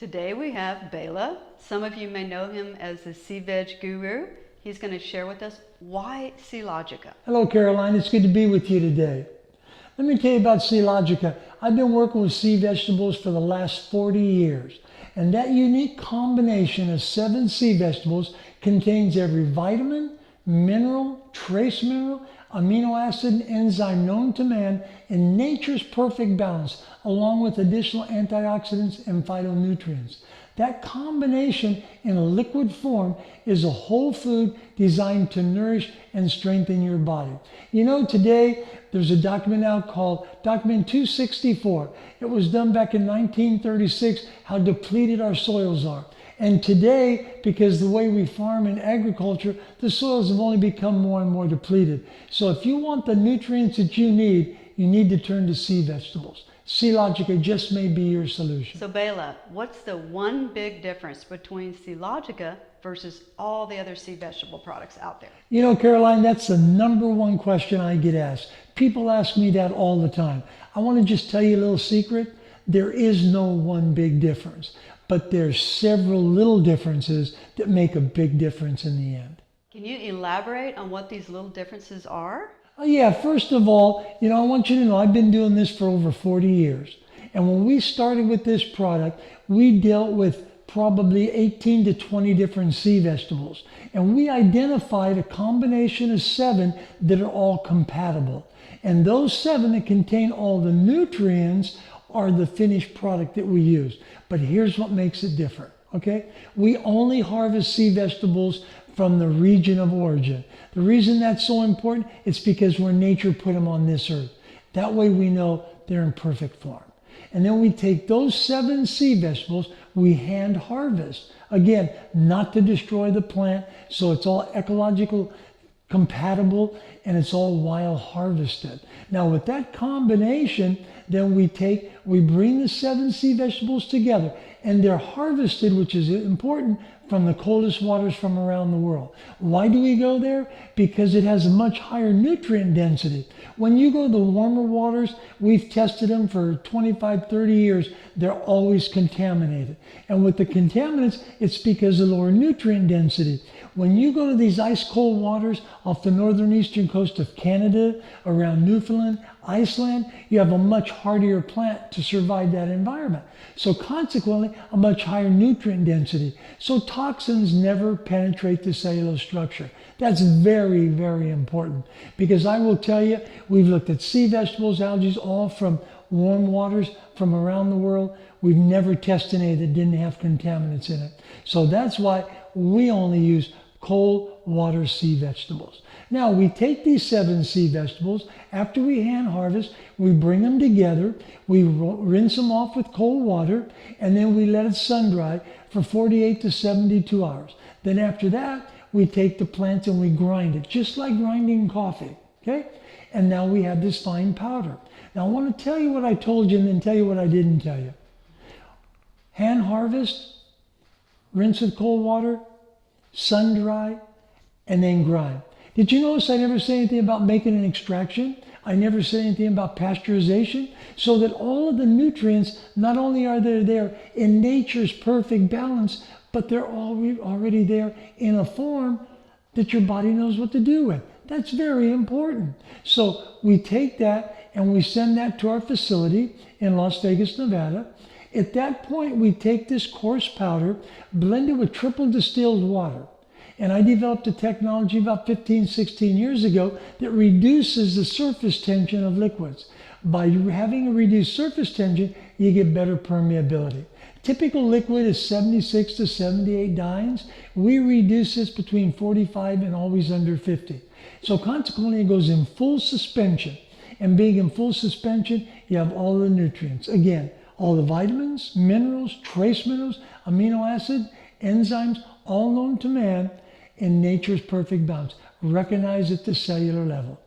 Today we have Bela. Some of you may know him as the SeaVeg Guru. He's going to share with us why Sealogica. Hello Caroline, it's good to be with you today. Let me tell you about Sealogica. I've been working with sea vegetables for the last 40 years. And that unique combination of 7 sea vegetables contains every vitamin, mineral, trace mineral, amino acid, and enzyme known to man in nature's perfect balance, along with additional antioxidants and phytonutrients. That combination in a liquid form is a whole food designed to nourish and strengthen your body. You know, today there's a document out called Document 264. It was done back in 1936, how depleted our soils are. And today, because the way we farm in agriculture, the soils have only become more and more depleted. So if you want the nutrients that you need to turn to sea vegetables. Sealogica just may be your solution. So Bela, what's the one big difference between Sealogica versus all the other sea vegetable products out there? You know, Caroline, that's the #1 question I get asked. People ask me that all the time. I want to just tell you a little secret. There is no one big difference, but there's several little differences that make a big difference in the end. Can you elaborate on what these little differences are? Yeah, first of all, I want you to know I've been doing this for over 40 years. And when we started with this product, we dealt with probably 18 to 20 different sea vegetables. And we identified a combination of 7 that are all compatible. And those 7 that contain all the nutrients are the finished product that we use. But here's what makes it different, okay? We only harvest sea vegetables from the region of origin. The reason that's so important is because where nature put them on this earth. That way we know they're in perfect form. And then we take those 7 sea vegetables, we hand harvest. Again, not to destroy the plant, so it's all ecological compatible and it's all wild harvested. Now with that combination, then we bring the 7 sea vegetables together and they're harvested, which is important, from the coldest waters from around the world. Why do we go there? Because it has a much higher nutrient density. When you go to the warmer waters, we've tested them for 25, 30 years, they're always contaminated. And with the contaminants, it's because of lower nutrient density. When you go to these ice cold waters off the northern eastern coast of Canada, around Newfoundland, Iceland, you have a much hardier plant to survive that environment. So consequently, a much higher nutrient density. So toxins never penetrate the cellular structure. That's very, very important. Because I will tell you, we've looked at sea vegetables, algae, all from warm waters from around the world. We've never tested any that didn't have contaminants in it. So that's why we only use cold water sea vegetables. Now we take these 7 sea vegetables, after we hand harvest, we bring them together, we rinse them off with cold water, and then we let it sun dry for 48 to 72 hours. Then after that, we take the plants and we grind it, just like grinding coffee, okay? And now we have this fine powder. Now I want to tell you what I told you and then tell you what I didn't tell you. Hand harvest, rinse with cold water, sun dry, and then grind. Did you notice I never say anything about making an extraction? I never said anything about pasteurization. So that all of the nutrients, not only are they there in nature's perfect balance, but they're already there in a form that your body knows what to do with. That's very important. So we take that and we send that to our facility in Las Vegas, Nevada. At that point, we take this coarse powder, blend it with triple distilled water. And I developed a technology about 15, 16 years ago that reduces the surface tension of liquids. By having a reduced surface tension, you get better permeability. Typical liquid is 76 to 78 dynes. We reduce this between 45 and always under 50. So consequently, it goes in full suspension. And being in full suspension, you have all the nutrients. Again, all the vitamins, minerals, trace minerals, amino acid, enzymes, all known to man in nature's perfect balance. Recognized at the cellular level.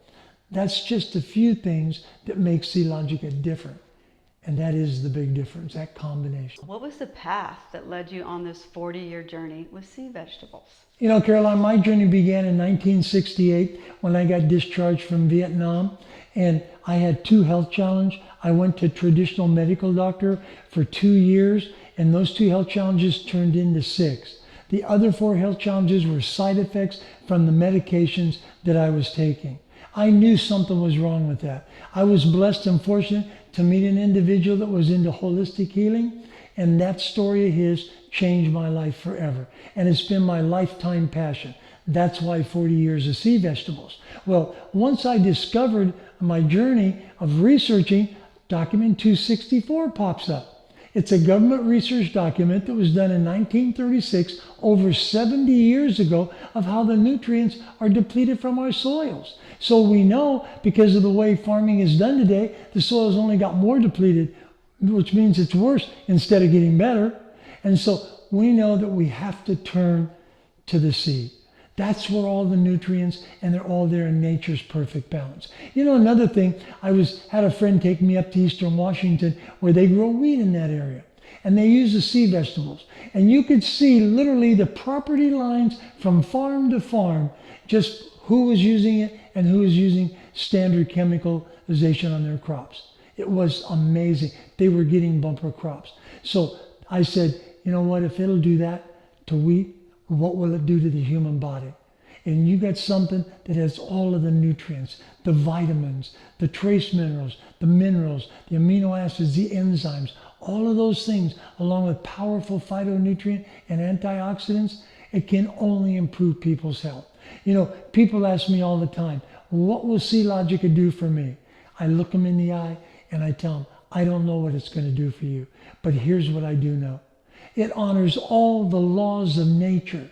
That's just a few things that make Sealogica different. And that is the big difference, that combination. What was the path that led you on this 40-year journey with sea vegetables? You know, Caroline, my journey began in 1968 when I got discharged from Vietnam. And I had 2 health challenges. I went to a traditional medical doctor for 2 years, and those 2 health challenges turned into 6. The other 4 health challenges were side effects from the medications that I was taking. I knew something was wrong with that. I was blessed and fortunate to meet an individual that was into holistic healing, and that story of his changed my life forever. And it's been my lifetime passion. That's why 40 years of sea vegetables. Well, once I discovered my journey of researching, document 264 pops up. It's a government research document that was done in 1936, over 70 years ago, of how the nutrients are depleted from our soils. So we know, because of the way farming is done today, the soil's only got more depleted, which means it's worse instead of getting better. And so we know that we have to turn to the sea. That's where all the nutrients, and they're all there in nature's perfect balance. You know, another thing, had a friend take me up to Eastern Washington where they grow wheat in that area. And they use the sea vegetables. And you could see literally the property lines from farm to farm, just who was using it and who was using standard chemicalization on their crops. It was amazing. They were getting bumper crops. So I said, you know what, if it'll do that to wheat, what will it do to the human body? And you got something that has all of the nutrients, the vitamins, the trace minerals, the amino acids, the enzymes, all of those things, along with powerful phytonutrient and antioxidants. It can only improve people's health. You know, people ask me all the time, what will Sealogica do for me? I look them in the eye and I tell them, I don't know what it's going to do for you, but here's what I do know. It honors all the laws of nature.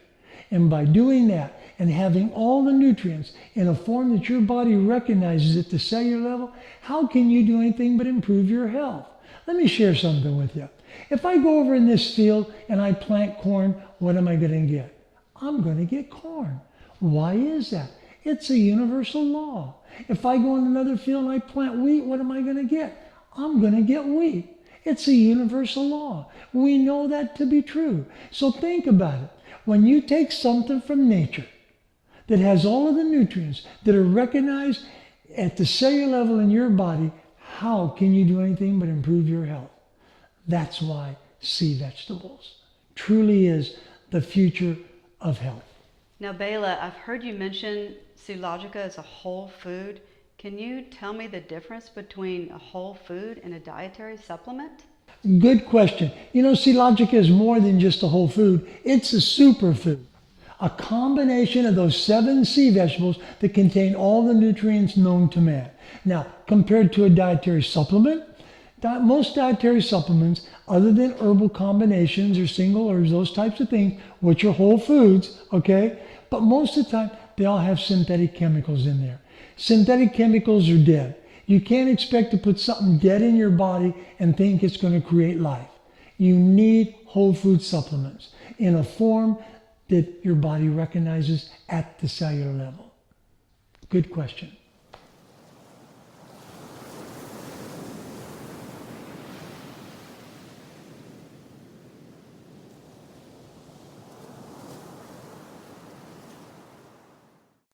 And by doing that and having all the nutrients in a form that your body recognizes at the cellular level, how can you do anything but improve your health? Let me share something with you. If I go over in this field and I plant corn, what am I going to get? I'm going to get corn. Why is that? It's a universal law. If I go in another field and I plant wheat, what am I going to get? I'm going to get wheat. It's a universal law. We know that to be true. So think about it. When you take something from nature that has all of the nutrients that are recognized at the cellular level in your body, how can you do anything but improve your health? That's why sea vegetables truly is the future of health. Now, Bela, I've heard you mention Sealogica as a whole food. Can you tell me the difference between a whole food and a dietary supplement? Good question. You know, Sealogica is more than just a whole food. It's a superfood. A combination of those 7 sea vegetables that contain all the nutrients known to man. Now, compared to a dietary supplement, most dietary supplements, other than herbal combinations or single herbs, those types of things, which are whole foods, okay? But most of the time, they all have synthetic chemicals in there. Synthetic chemicals are dead. You can't expect to put something dead in your body and think it's going to create life. You need whole food supplements in a form that your body recognizes at the cellular level. Good question.